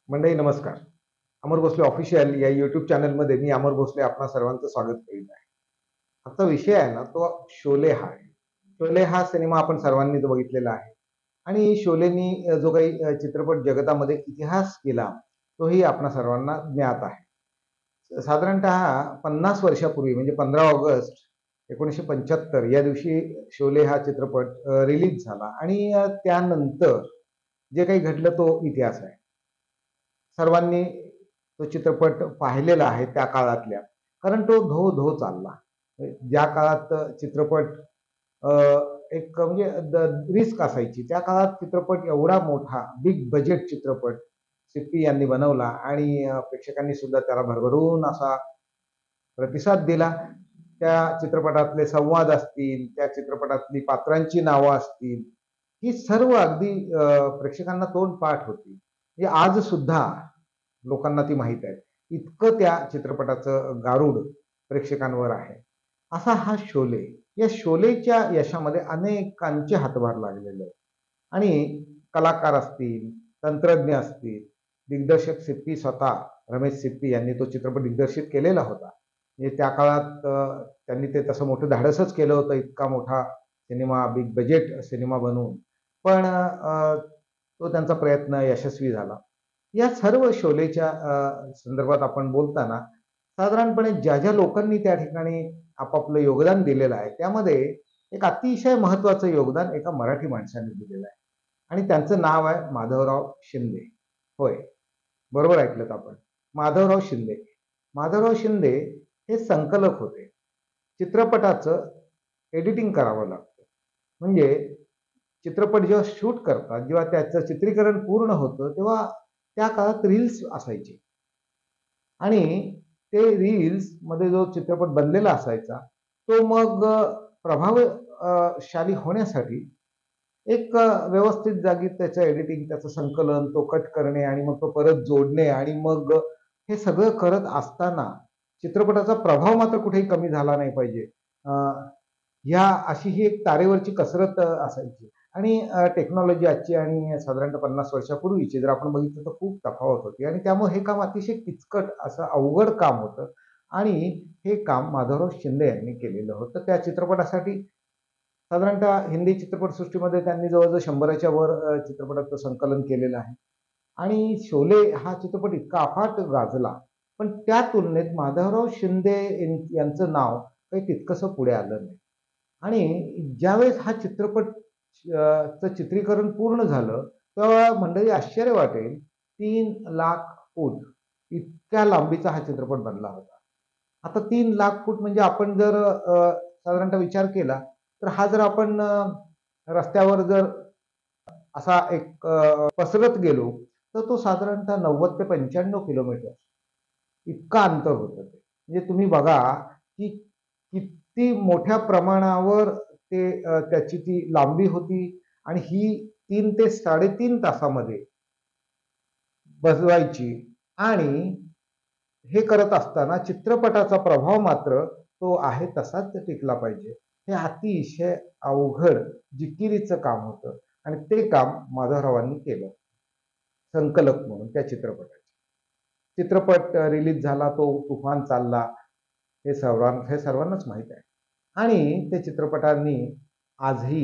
मंडळी नमस्कार. अमर भोसले ऑफिशियल या YouTube चॅनलमध्ये मी अमर भोसले आपणा सर्वांचं स्वागत करीत आहे. आजचा विषय आहे ना तो शोले हा आहे. शोले हा सिनेमा आपण सर्वांनीच बघितलेला आहे आणि शोलेनी जो काही चित्रपट जगतामध्ये इतिहास केला तोही आपणा सर्वांना ज्ञात आहे. साधारणतः 50 वर्षापूर्वी म्हणजे 15 ऑगस्ट 1975 या दिवशी शोले हा चित्रपट रिलीज झाला आणि त्यानंतर जे काही घडलं तो इतिहास आहे. सर्वांनी तो चित्रपट पाहिलेला आहे त्या काळातल्या. कारण तो धो-धो चालला. ज्या काळात चित्रपट अ, एक म्हणजे रिस्क असायची. त्या काळात चित्रपट एवढा मोठा बिग बजेट चित्रपट सिप्पी यांनी बनवला आणि प्रेक्षकांनी सुद्धा त्याला भरभरून असा प्रतिसाद दिला. त्या चित्रपटातले संवाद असतील, त्या चित्रपटातली पात्रांची नावं असतील, ही सर्व अगदी प्रेक्षकांना तोंडपाठ होती. म्हणजे आज सुद्धा लोकांना ती माहीत आहे. इतकं त्या चित्रपटाचं गारुड प्रेक्षकांवर आहे. असा हा शोले. या शोलेच्या यशामध्ये अनेकांचे हातभार लागलेले आहेत. आणि कलाकार असतील, तंत्रज्ञ असतील, दिग्दर्शक सिप्पी स्वतः रमेश सिप्पी यांनी तो चित्रपट दिग्दर्शित केलेला होता. म्हणजे त्या काळात त्यांनी ते तसं मोठं धाडसच केलं होतं, इतका मोठा सिनेमा, बिग बजेट सिनेमा बनवून. पण तो त्यांचा प्रयत्न यशस्वी झाला. या सर्व शोलेच्या संदर्भात आपण बोलताना साधारणपणे ज्या लोकांनी त्या ठिकाणी आपापलं योगदान दिलेलं आहे, त्यामध्ये एक अतिशय महत्त्वाचं योगदान एका मराठी माणसाने दिलेलं आहे आणि त्यांचं नाव आहे माधवराव शिंदे. होय, बरोबर ऐकलत आपण. माधवराव शिंदे. माधवराव शिंदे हे संकलक होते. चित्रपटाचं एडिटिंग करावं लागतं. म्हणजे चित्रपट जेव्हा शूट करतात, जेव्हा त्याचं चित्रीकरण पूर्ण होतं, तेव्हा त्या काळात रील्स असायचे आणि ते रील्समध्ये जो चित्रपट बनलेला असायचा, तो मग प्रभावशाली होण्यासाठी एक व्यवस्थित जागी त्याचं एडिटिंग, त्याचं संकलन, तो कट करणे आणि मग तो परत जोडणे आणि मग हे सगळं करत असताना चित्रपटाचा प्रभाव मात्र कुठेही कमी झाला नाही पाहिजे. अ, ह्या अशी ही एक तारेवरची कसरत असायची आणि टेक्नॉलॉजी आजची आणि साधारणतः 50 वर्षापूर्वीची जर आपण बघितलं तर खूप तफावत होती आणि त्यामुळे हे काम अतिशय किचकट असं अवघड काम होतं आणि हे काम माधवराव शिंदे यांनी केलेलं होतं. त्या चित्रपटासाठी साधारणतः हिंदी चित्रपटसृष्टीमध्ये त्यांनी जवळ-जवळ 100च्या वर चित्रपटाचं संकलन केलेलं आहे आणि शोले हा चित्रपट इतका अफाट गाजला. पण त्या तुलनेत माधवराव शिंदे यांचं नाव काही तितकंसं पुढे आलं नाही. आणि ज्यावेळेस हा चित्रपट चं चित्रीकरण पूर्ण झालं, तेव्हा मंडळी आश्चर्य वाटेल 3,00,000 फूट इतक्या लांबीचा हा चित्रपट बनला होता. आता 3,00,000 फूट म्हणजे आपण जर साधारणतः विचार केला, तर हा जर आपण रस्त्यावर जर असा एक पसरत गेलो, तर तो साधारणतः 90 ते 95 किलोमीटर इतका अंतर होतं ते. म्हणजे तुम्ही बघा, की किती मोठ्या प्रमाणावर ते त्याची ती लांबी होती आणि ही 3 ते 3.5 तासामध्ये बसवायची आणि हे करत असताना चित्रपटाचा प्रभाव मात्र तो आहे तसाच टिकला पाहिजे. हे अतिशय अवघड जिकिरीचं काम होतं आणि ते काम माधवरावांनी केलं. संकलक म्हणून त्या चित्रपटाचे. चित्रपट रिलीज झाला, तो तुफान चालला. हे सर्वांनाच माहीत आहे. आणि त्या चित्रपटांनी आजही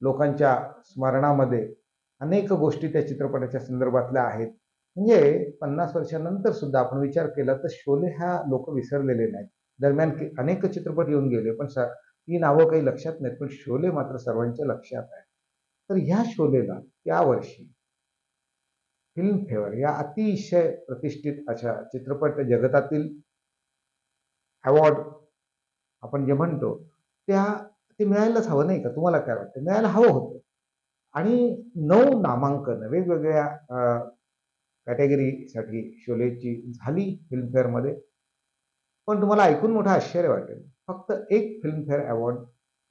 लोकांच्या स्मरणामध्ये अनेक गोष्टी त्या चित्रपटाच्या संदर्भातल्या आहेत. म्हणजे 50 वर्षानंतर सुद्धा आपण विचार केला तर शोले हा लोक विसरलेले नाहीत. दरम्यान अनेक चित्रपट येऊन गेले, पण ती नावं काही लक्षात नाहीत. पण शोले मात्र सर्वांच्या लक्षात आहे. तर ह्या शोलेला त्या वर्षी फिल्मफेअर या अतिशय प्रतिष्ठित अशा चित्रपट जगतातील अवॉर्ड आपण जे म्हणतो, ते मिळायलाच हवं नाही का? तुम्हाला काय वाटतं? मिळायला हवं होतं. आणि 9 नामांकन वेगवेगळ्या कॅटेगरीसाठी शोलेची झाली फिल्मफेअरमध्ये. पण तुम्हाला ऐकून मोठं आश्चर्य वाटेल. फक्त एक फिल्मफेअर अवॉर्ड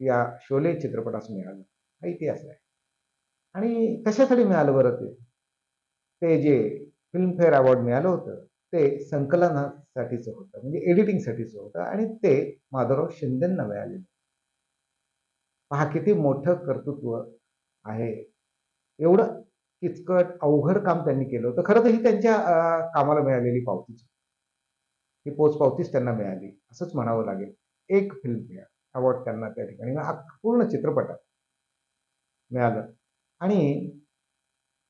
या शोले चित्रपटास मिळालं. हा इतिहास आहे. आणि कशासाठी मिळालं बरं ते? ते जे फिल्मफेअर अवॉर्ड मिळालं होतं, ते संकलनासाठीचं होतं. म्हणजे एडिटिंगसाठीचं होतं आणि ते माधवराव शिंदेंना मिळालेलं. पहा किती मोठं कर्तृत्व आहे. एवढं किचकट, अवघड काम त्यांनी केलं होतं. खरं तर ही त्यांच्या कामाला मिळालेली पावतीच. ही पोचपावतीच त्यांना मिळाली असंच म्हणावं लागेल. एक फिल्मफेअर अवॉर्ड त्यांना त्या ठिकाणी पूर्ण चित्रपटात मिळालं आणि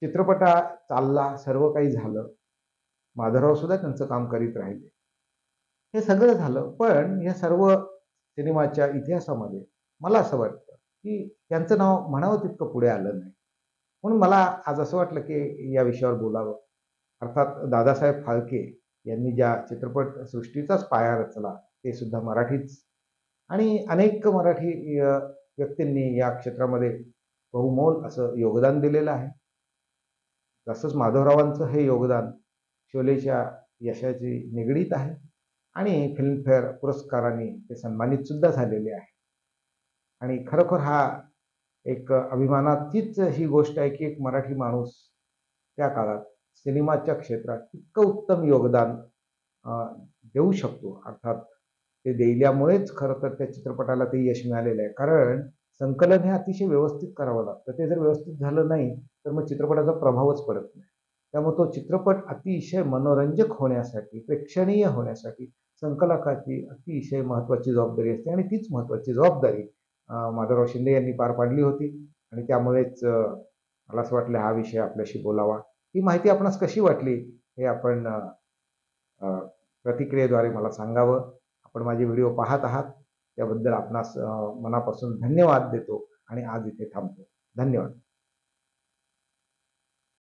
चित्रपटात चालला, सर्व काही झालं. माधवराव सुद्धा त्यांचं काम करीत राहिले. हे सगळं झालं, पण या सर्व सिनेमाच्या इतिहासामध्ये मला असं वाटतं, की त्यांचं नाव म्हणावं तितकं पुढे आलं नाही. म्हणून मला आज असं वाटलं, की या विषयावर बोलावं. अर्थात दादासाहेब फाळके यांनी ज्या चित्रपटसृष्टीचाच पाया रचला, ते सुद्धा मराठीच आणि अनेक मराठी व्यक्तींनी या क्षेत्रामध्ये बहुमोल असं योगदान दिलेलं आहे. तसंच माधवरावांचं हे योगदान शोलेच्या यशाशी निगडीत आहे आणि फिल्मफेअर पुरस्कारांनी ते सन्मानित सुद्धा झालेले आहे. आणि खरोखर हा एक अभिमानाचीच ही गोष्ट आहे, की एक मराठी माणूस त्या काळात सिनेमाच्या क्षेत्रात इतकं उत्तम योगदान अ, देऊ शकतो. अर्थात ते दिल्यामुळेच खरं तर त्या चित्रपटाला ते यश मिळालेलं आहे. कारण संकलन हे अतिशय व्यवस्थित करावं लागतं. ते जर व्यवस्थित झालं नाही, तर मग चित्रपटाचा प्रभावच पडत नाही. त्यामुळे तो चित्रपट अतिशय मनोरंजक होण्यासाठी, प्रेक्षणीय होण्यासाठी संकलकाची अतिशय महत्त्वाची जबाबदारी असते आणि तीच महत्त्वाची जबाबदारी माधवराव शिंदे यांनी पार पाडली होती आणि त्यामुळेच मला असं वाटलं हा विषय आपल्याशी बोलावा. ही माहिती आपणास कशी वाटली हे आपण अ, प्रतिक्रियेद्वारे मला सांगावं. आपण माझे व्हिडिओ पाहत आहात त्याबद्दल आपणास मनापासून धन्यवाद देतो आणि आज इथे थांबतो. धन्यवाद.